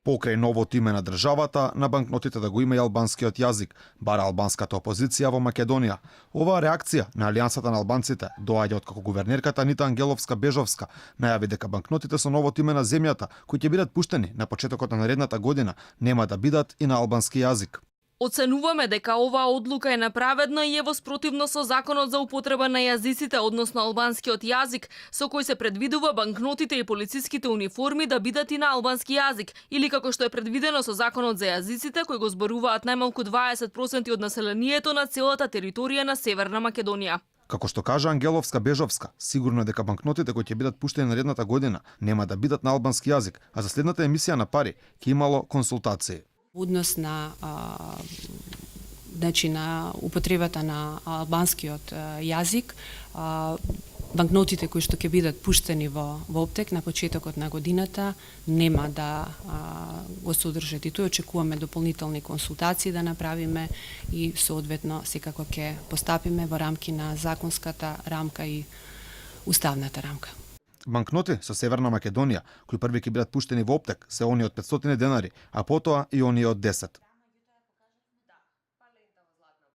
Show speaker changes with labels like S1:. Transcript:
S1: Покрај новото име на државата, на банкнотите да го има и албанскиот јазик, бара албанската опозиција во Македонија. Оваа реакција на Алијансата на албанците доаѓа од како гувернерката Анита Ангеловска-Бежовска најави дека банкнотите со новото име на земјата, кои ќе бидат пуштени на почетокот на наредната година, нема да бидат и на албански јазик.
S2: Оценуваме дека оваа одлука е неправедна и е во спротивно со законот за употреба на јазиците, односно албанскиот јазик, со кој се предвидува банкнотите и полициските униформи да бидат и на албански јазик, или како што е предвидено со законот за јазиците, кои го зборуваат најмалку 20% од населението на целата територија на Северна Македонија.
S1: Како што кажа Ангеловска-Бежовска, сигурно е дека банкнотите кои ќе бидат пуштени наредната година нема да бидат на албански јазик, а за следната емисија на Пари ќе имало консултации.
S3: Однос на на употребата на албанскиот јазик, банкнотите кои што ќе бидат пуштени во оптек на почетокот на годината нема да го содржат и тој. Очекуваме дополнителни консултации да направиме и соодветно секако ќе постапиме во рамки на законската рамка и уставната рамка.
S1: Банкноти со Северна Македонија, кои први ќе бидат пуштени во оптек, се оние од 500 денари, а потоа и оние од 10.